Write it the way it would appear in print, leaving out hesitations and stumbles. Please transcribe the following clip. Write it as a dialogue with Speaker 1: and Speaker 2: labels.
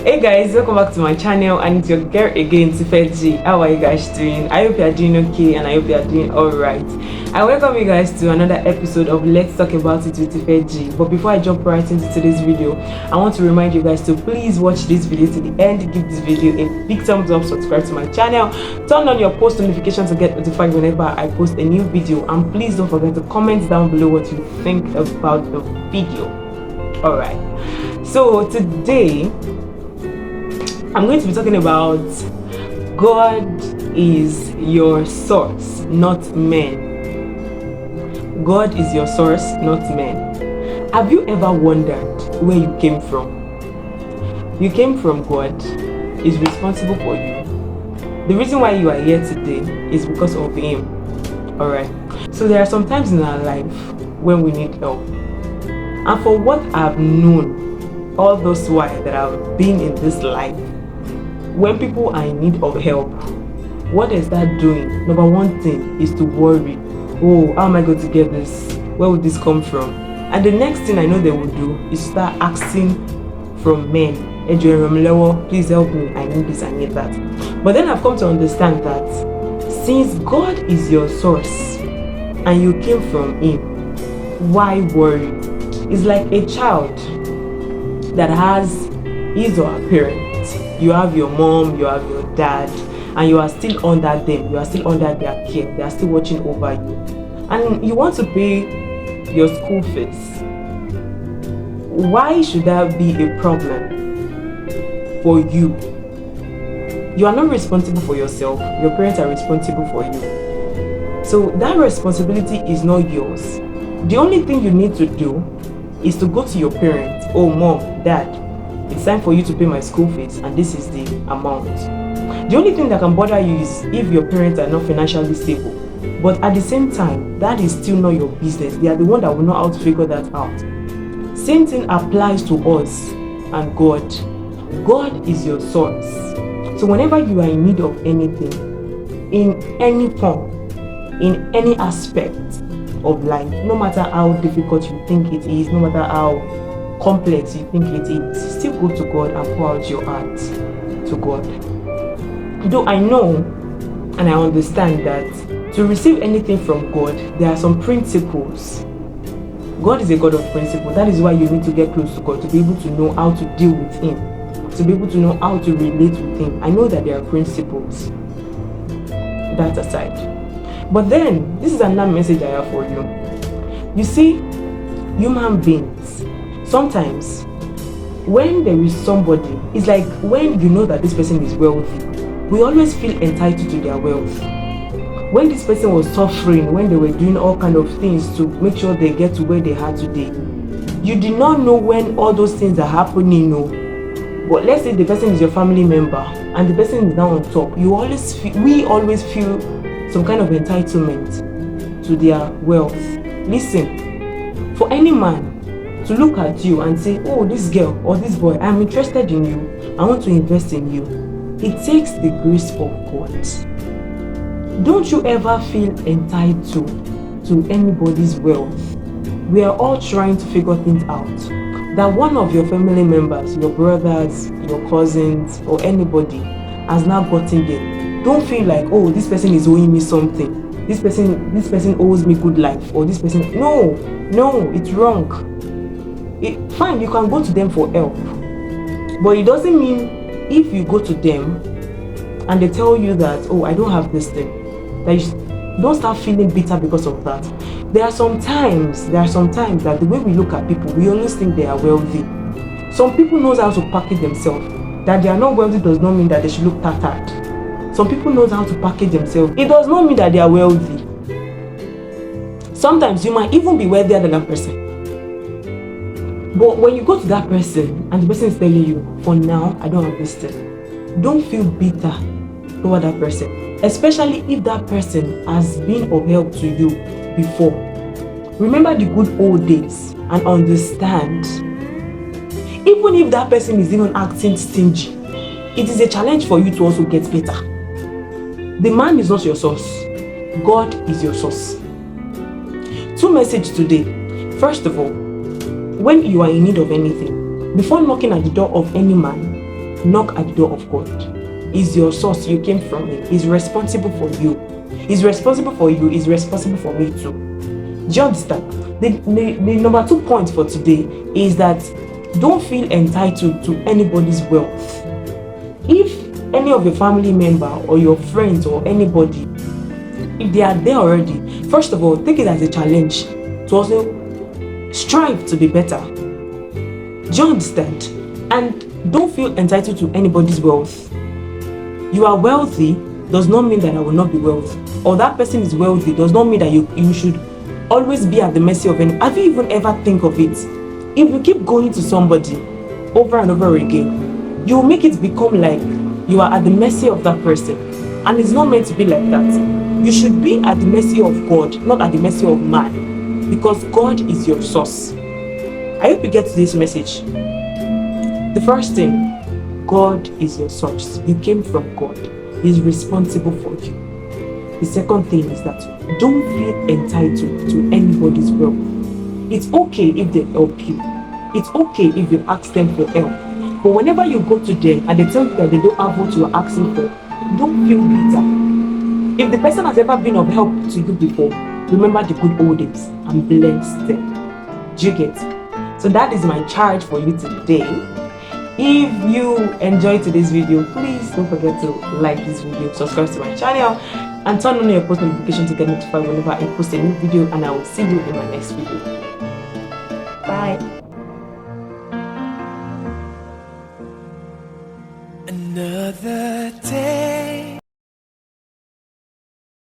Speaker 1: Hey guys, welcome back to my channel, and it's your girl again, Tifeji. How are you guys doing? I hope you are doing okay, and I hope you are doing alright. I welcome you guys to another episode of Let's Talk About It with Tifeji. But before I jump right into today's video, I want to remind you guys to please watch this video to the end, give this video a big thumbs up, subscribe to my channel, turn on your post notifications to get notified whenever I post a new video, and please don't forget to comment down below what you think about the video. Alright, so today I'm going to be talking about God is your source, not men. God is your source, not men. Have you ever wondered where you came from? You came from God. He's responsible for you. The reason why you are here today is because of Him. Alright. So there are some times in our life when we need help. And for what I've known all those while that I've been in this life, when people are in need of help, what is that doing? Number one thing is to worry. Oh, how am I going to get this? Where would this come from? And the next thing I know they will do is start asking from men. Please help me. I need this, I need that. But then I've come to understand that since God is your source and you came from Him, why worry? It's like a child that has his or her parent. You have your mom, you have your dad, and you are still under them. You are still under their care. They are still watching over you. And you want to pay your school fees. Why should that be a problem for you? You are not responsible for yourself. Your parents are responsible for you. So that responsibility is not yours. The only thing you need to do is to go to your parents. Oh, mom, dad, it's time for you to pay my school fees, and this is the amount. The only thing that can bother you is if your parents are not financially stable. But at the same time, that is still not your business. They are the one that will know how to figure that out. Same thing applies to us and God. God is your source. So whenever you are in need of anything, in any form, in any aspect of life, no matter how difficult you think it is, no matter how complex you think it is, still go to God and pour out your heart to God. Though I know and I understand that to receive anything from God, there are some principles. God is a God of principle. That is why you need to get close to God, to be able to know how to deal with Him, to be able to know how to relate with Him. I know that there are principles. That aside. But then, this is another message I have for you. You see, human beings, sometimes when there is somebody, it's like when you know that this person is wealthy, we always feel entitled to their wealth. When this person was suffering, when they were doing all kind of things to make sure they get to where they are today, you did not know when all those things are happening. No. But let's say the person is your family member and the person is now on top. We always feel some kind of entitlement to their wealth. Listen, for any man to look at you and say, oh, this girl or this boy, I'm interested in you, I want to invest in you, it takes the grace of God. Don't you ever feel entitled to anybody's wealth. We are all trying to figure things out. That one of your family members, your brothers, your cousins, or anybody has now gotten there. Don't feel like, oh, this person is owing me something. This person owes me good life, or this person. No, it's wrong. Fine, you can go to them for help, but it doesn't mean if you go to them and they tell you that, oh, I don't have this thing, that you don't start feeling bitter because of that. There are some times that the way we look at people, we always think they are wealthy. Some people knows how to package themselves. That they are not wealthy does not mean that they should look tattered. Some people knows how to package themselves. It does not mean that they are wealthy. Sometimes you might even be wealthier than that person. But when you go to that person and the person is telling you, for now, I don't have this thing, don't feel bitter toward that person, especially if that person has been of help to you before. Remember the good old days and understand, even if that person is even acting stingy, it is a challenge for you to also get better. The man is not your source. God is your source. Two messages today. First of all, when you are in need of anything, before knocking at the door of any man, knock at the door of God. He's your source. You came from him. He's responsible for you. He's responsible for you. He's responsible for me too. Do you understand? The number 2 point for today is that don't feel entitled to anybody's wealth. If any of your family member or your friends or anybody, if they are there already, first of all, take it as a challenge to also strive to be better. Do you understand? And don't feel entitled to anybody's wealth. You are wealthy does not mean that I will not be wealthy, or that person is wealthy does not mean that you should always be at the mercy of any. Have you even ever think of it? If you keep going to somebody over and over again, you will make it become like you are at the mercy of that person, and it's not meant to be like that. You should be at the mercy of God, not at the mercy of man, because God is your source. I hope you get this message. The first thing, God is your source. You came from God. He's responsible for you. The second thing is that don't feel entitled to anybody's wealth. It's okay if they help you. It's okay if you ask them for help. But whenever you go to them and they tell you that they don't have what you are asking for, don't feel bitter. If the person has ever been of help to you before, remember the good old days and bless them. Do you get? So that is my charge for you today. If you enjoyed today's video, please don't forget to like this video, subscribe to my channel, and turn on your post notification to get notified whenever I post a new video. And I will see you in my next video. Bye.
Speaker 2: Another day